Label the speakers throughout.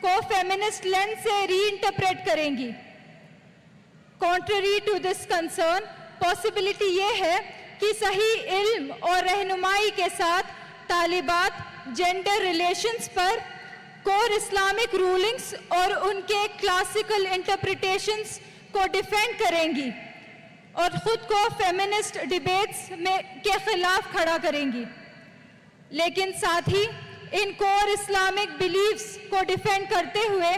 Speaker 1: کو feminist lens سے ری interpret کریں گی. Contrary to this concern, possibility یہ ہے کہ صحیح علم اور رہنمائی کے ساتھ طالبات جینڈر ریلیشنز پر کور اسلامک رولنگز اور ان کے کلاسیکل انٹرپریٹیشنز کو ڈیفینڈ کریں گی اور خود کو فیمنسٹ ڈیبیٹس کے خلاف کھڑا کریں گی. لیکن ساتھ ہی ان کور اسلامک بلیفز کو ڈیفینڈ کرتے ہوئے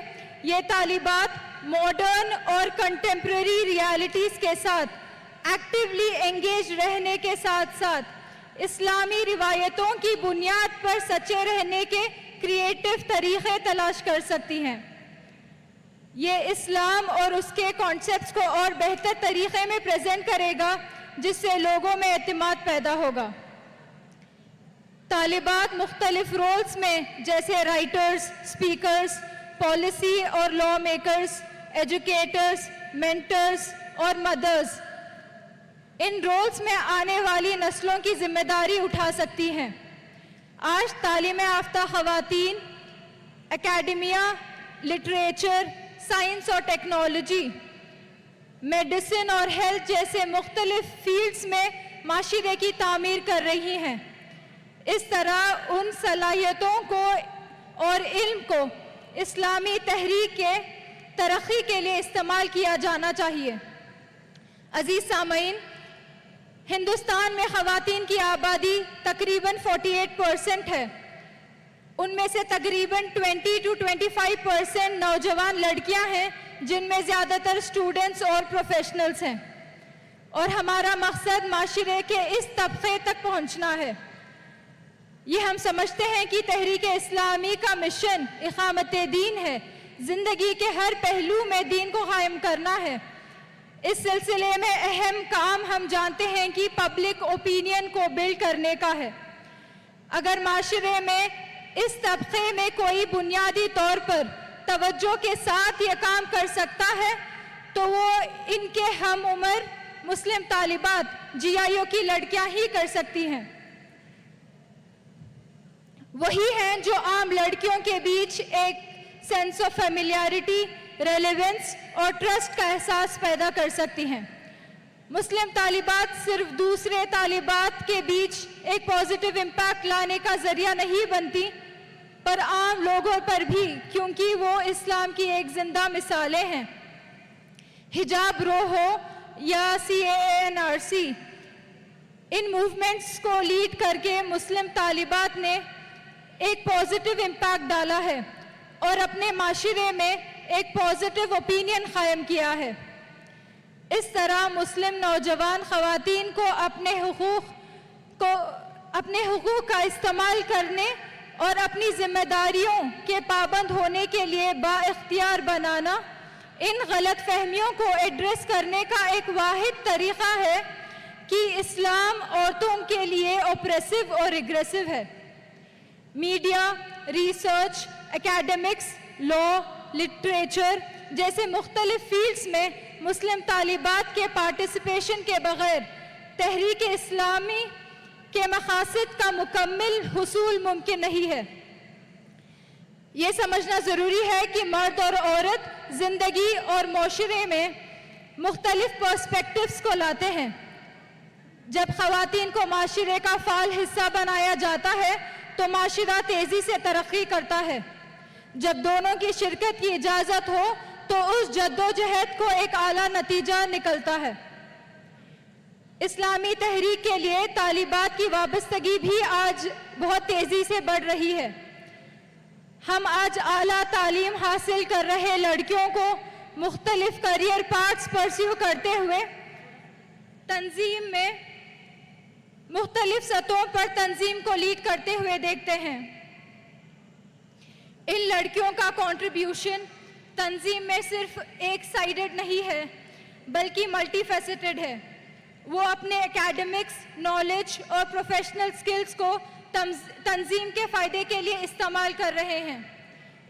Speaker 1: یہ طالبات ماڈرن اور کنٹمپریری ریالٹیز کے ساتھ ایکٹیولی انگیج رہنے کے ساتھ ساتھ اسلامی روایتوں کی بنیاد پر سچے رہنے کے کریٹو طریقے تلاش کر سکتی ہیں. یہ اسلام اور اس کے کانسیپٹس کو اور بہتر طریقے میں پریزنٹ کرے گا جس سے لوگوں میں اعتماد پیدا ہوگا. طالبات مختلف رولز میں جیسے رائٹرز، اسپیکرز، پالیسی اور لا میکرز، ایجوکیٹرز، مینٹرز اور مدرز، ان رولز میں آنے والی نسلوں کی ذمہ داری اٹھا سکتی ہیں. آج تعلیم یافتہ خواتین اکیڈمیا، لٹریچر، سائنس اور ٹیکنالوجی، میڈیسن اور ہیلتھ جیسے مختلف فیلڈز میں معاشرے کی تعمیر کر رہی ہیں. اس طرح ان صلاحیتوں کو اور علم کو اسلامی تحریک کے ترقی کے لیے استعمال کیا جانا چاہیے. عزیز سامعین، ہندوستان میں خواتین کی آبادی تقریباً 48% ہے. ان میں سے تقریباً 20 to 25% نوجوان لڑکیاں ہیں جن میں زیادہ تر اسٹوڈنٹس اور پروفیشنلز ہیں، اور ہمارا مقصد معاشرے کے اس طبقے تک پہنچنا ہے. یہ ہم سمجھتے ہیں کہ تحریک اسلامی کا مشن اقامت دین ہے، زندگی کے ہر پہلو میں دین کو قائم کرنا ہے. اس سلسلے میں اہم کام ہم جانتے ہیں کہ پبلک اوپینین کو بلڈ کرنے کا ہے. اگر معاشرے میں اس طبقے میں کوئی بنیادی طور پر توجہ کے ساتھ یہ کام کر سکتا ہے تو وہ ان کے ہم عمر مسلم طالبات GIO کی لڑکیاں ہی کر سکتی ہیں. وہی ہیں جو عام لڑکیوں کے بیچ ایک سینس آف فیملیئرٹی، ریلیونس اور ٹرسٹ کا احساس پیدا کر سکتی ہیں. مسلم طالبات صرف دوسرے طالبات کے بیچ ایک پازیٹیو امپیکٹ لانے کا ذریعہ نہیں بنتی، پر عام لوگوں پر بھی، کیونکہ وہ اسلام کی ایک زندہ مثالیں ہیں. حجاب رو ہو یا CANRC، ان موومنٹس کو لیڈ کر کے مسلم طالبات نے ایک پازیٹیو امپیکٹ ڈالا ہے اور اپنے معاشرے میں ایک پازیٹیو اوپینین قائم کیا ہے. اس طرح مسلم نوجوان خواتین کو اپنے حقوق کا استعمال کرنے اور اپنی ذمہ داریوں کے پابند ہونے کے لیے با اختیار بنانا، ان غلط فہمیوں کو ایڈریس کرنے کا ایک واحد طریقہ ہے کہ اسلام عورتوں کے لیے اوپریسو اور ریگریسو ہے. میڈیا، ریسرچ، اکیڈمکس، لا، لٹریچر جیسے مختلف فیلڈز میں مسلم طالبات کے پارٹیسپیشن کے بغیر تحریک اسلامی کے مقاصد کا مکمل حصول ممکن نہیں ہے. یہ سمجھنا ضروری ہے کہ مرد اور عورت زندگی اور معاشرے میں مختلف پرسپیکٹیوز کو لاتے ہیں. جب خواتین کو معاشرے کا فعال حصہ بنایا جاتا ہے تو معاشرہ تیزی سے ترقی کرتا ہے. جب دونوں کی شرکت کی اجازت ہو تو اس جدوجہد کو ایک اعلیٰ نتیجہ نکلتا ہے. اسلامی تحریک کے لیے طالبات کی وابستگی بھی آج بہت تیزی سے بڑھ رہی ہے. ہم آج اعلیٰ تعلیم حاصل کر رہے لڑکیوں کو مختلف کریئر پاتھس پرسیو کرتے ہوئے تنظیم میں مختلف سطحوں پر تنظیم کو لیڈ کرتے ہوئے دیکھتے ہیں. ان لڑکیوں کا کنٹریبیوشن تنظیم میں صرف ایک سائیڈڈ نہیں ہے بلکہ ملٹی فیسٹڈ ہے. وہ اپنے اکیڈمکس، نالج اور پروفیشنل سکلز کو تنظیم کے فائدے کے لیے استعمال کر رہے ہیں.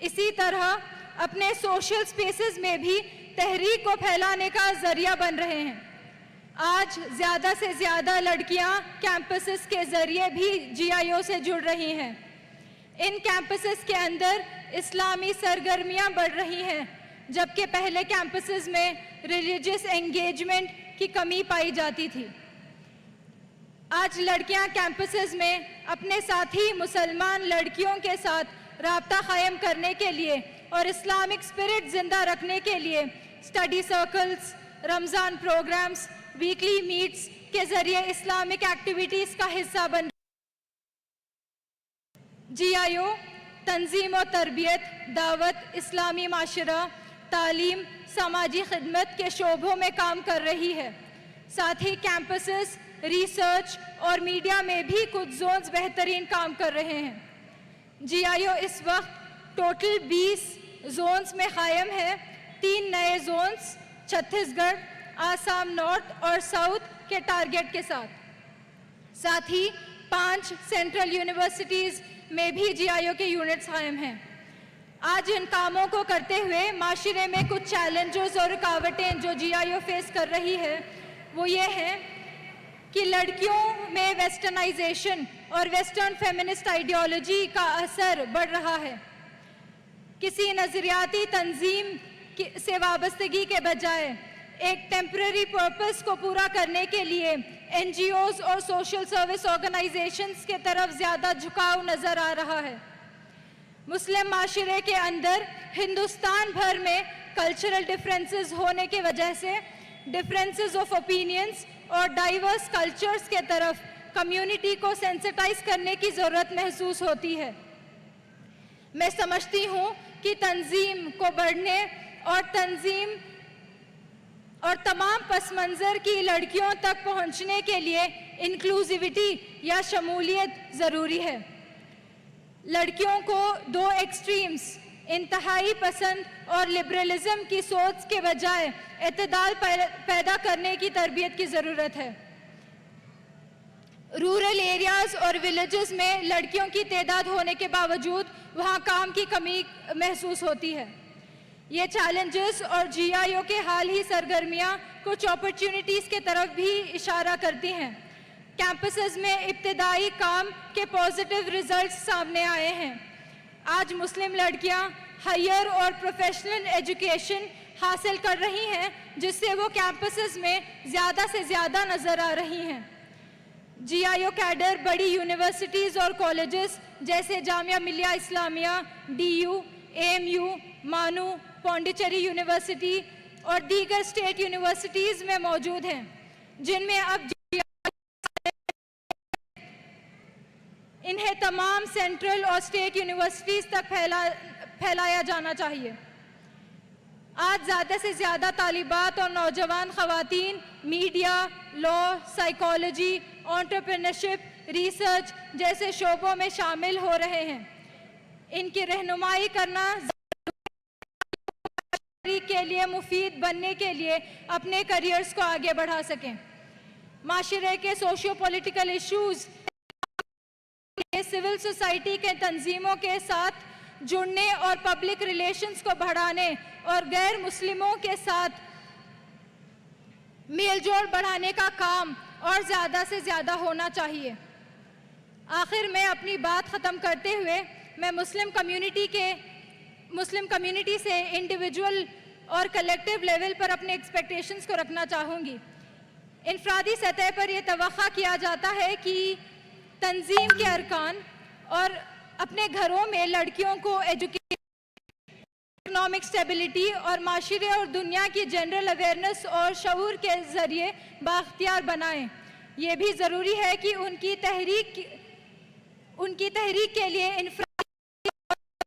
Speaker 1: اسی طرح اپنے سوشل سپیسز میں بھی تحریک کو پھیلانے کا ذریعہ بن رہے ہیں. آج زیادہ سے زیادہ لڑکیاں کیمپسز کے ذریعے بھی GIO سے جڑ رہی ہیں. ان کیمپسز کے اندر اسلامی سرگرمیاں بڑھ رہی ہیں، جبکہ پہلے کیمپسز میں ریلیجیس انگیجمنٹ کی کمی پائی جاتی تھی۔ آج لڑکیاں کیمپسز میں اپنے ساتھی مسلمان لڑکیوں کے ساتھ رابطہ قائم کرنے کے لیے اور اسلامک اسپرٹ زندہ رکھنے کے لیے اسٹڈی سرکلز، رمضان پروگرامز، ویکلی میٹس کے ذریعے اسلامک ایکٹیویٹیز کا حصہ بن GIO تنظیم و تربیت، دعوت، اسلامی معاشرہ، تعلیم، سماجی خدمت کے شعبوں میں کام کر رہی ہے۔ ساتھ ہی کیمپسز، ریسرچ اور میڈیا میں بھی کچھ زونز بہترین کام کر رہے ہیں۔ GIO اس وقت ٹوٹل 20 زونز میں قائم ہے۔ 3 نئے زونز چھتیس گڑھ، آسام نارتھ اور ساؤتھ کے ٹارگٹ کے ساتھ ہی 5 سینٹرل یونیورسٹیز میں بھی GIO کے یونٹس قائم ہیں۔ آج ان کاموں کو کرتے ہوئے معاشرے میں کچھ چیلنجز اور رکاوٹیں جو GIO فیس کر رہی ہے وہ یہ ہیں کہ لڑکیوں میں ویسٹرنائزیشن اور ویسٹرن فیمنسٹ آئیڈیالوجی کا اثر بڑھ رہا ہے۔ کسی نظریاتی تنظیم سے وابستگی کے بجائے ایک ٹیمپرری پرپس کو پورا کرنے کے لیے NGOs اور سوشل سروس آرگنائزیشنز کے طرف زیادہ جھکاؤ نظر آ رہا ہے۔ مسلم معاشرے کے اندر ہندوستان بھر میں کلچرل ڈفرینسز ہونے کی وجہ سے ڈفرینسز آف اوپینینز اور ڈائیورس کلچرز کے طرف کمیونٹی کو سینسٹائز کرنے کی ضرورت محسوس ہوتی ہے۔ میں سمجھتی ہوں کہ تنظیم کو بڑھنے اور تمام پس منظر کی لڑکیوں تک پہنچنے کے لیے انکلوزیوٹی یا شمولیت ضروری ہے۔ لڑکیوں کو 2 ایکسٹریمز، انتہائی پسند اور لبرلزم کی سوچ کے بجائے اعتدال پیدا کرنے کی تربیت کی ضرورت ہے۔ رورل ایریاز اور ولیجز میں لڑکیوں کی تعداد ہونے کے باوجود وہاں کام کی کمی محسوس ہوتی ہے۔ یہ چیلنجز اور GIO کے حال ہی سرگرمیاں کچھ اپرچونٹیز کے طرف بھی اشارہ کرتی ہیں۔ کیمپسز میں ابتدائی کام کے پازیٹیو ریزلٹس سامنے آئے ہیں۔ آج مسلم لڑکیاں ہائر اور پروفیشنل ایجوکیشن حاصل کر رہی ہیں، جس سے وہ کیمپسز میں زیادہ سے زیادہ نظر آ رہی ہیں۔ GIO کیڈر بڑی یونیورسٹیز اور کالجز جیسے جامعہ ملیہ اسلامیہ، DU، AMU، مانو، پونڈیچری یونیورسٹی اور دیگر اسٹیٹ یونیورسٹیز میں موجود ہیں، جن میں اب انہیں تمام سینٹرل اور اسٹیٹ یونیورسٹیز تک پھیلایا جانا چاہیے۔ آج زیادہ سے زیادہ طالبات اور نوجوان خواتین media, law, psychology, entrepreneurship, research جیسے شعبوں میں شامل ہو رہے ہیں۔ ان کی رہنمائی کرنا کے لیے مفید بننے کے لیے اپنے کیریئرز کو آگے بڑھا سکیں۔ معاشرے کے socio political issues, civil society کے تنظیموں کے ساتھ جڑنے اور پبلک ریلیشنز کو بڑھانے اور غیر مسلموں کے ساتھ میل جول بڑھانے کا کام اور زیادہ سے زیادہ ہونا چاہیے۔ آخر میں اپنی بات ختم کرتے ہوئے میں مسلم کمیونٹی سے انڈیویجول اور کلیکٹیو لیول پر اپنے ایکسپیکٹیشنز کو رکھنا چاہوں گی۔ انفرادی سطح پر یہ توقع کیا جاتا ہے کہ تنظیم کے ارکان اور اپنے گھروں میں لڑکیوں کو ایجوکیشن، اکنامک اسٹیبلٹی اور معاشرے اور دنیا کی جنرل اویئرنیس اور شعور کے ذریعے بااختیار بنائیں۔ یہ بھی ضروری ہے کہ ان کی تحریک کے لیے انفرادی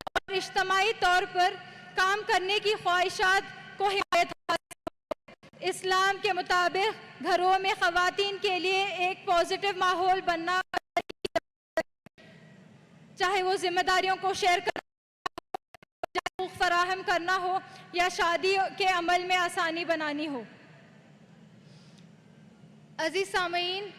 Speaker 1: اور اجتماعی طور پر کام کرنے کی خواہشات کو حمایت حاصل۔ اسلام کے مطابق گھروں میں خواتین کے لیے ایک پازیٹیو ماحول بننا، چاہے وہ ذمہ داریوں کو شیئر کرنا، حقوق فراہم کرنا ہو یا شادی کے عمل میں آسانی بنانی ہو۔ عزیز سامعین،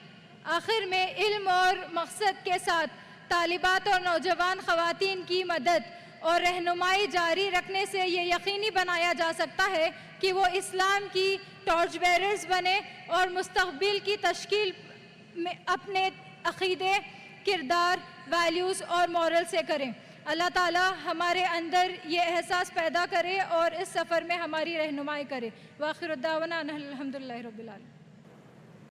Speaker 1: آخر میں علم اور مقصد کے ساتھ طالبات اور نوجوان خواتین کی مدد اور رہنمائی جاری رکھنے سے یہ یقینی بنایا جا سکتا ہے کہ وہ اسلام کی ٹارچ بیررز بنے اور مستقبل کی تشکیل میں اپنے عقیدے، کردار، ویلیوز اور مورل سے کریں۔ اللہ تعالیٰ ہمارے اندر یہ احساس پیدا کرے اور اس سفر میں ہماری رہنمائی کرے۔ وآخر الدعوانا ان الحمد للہ رب العالمین۔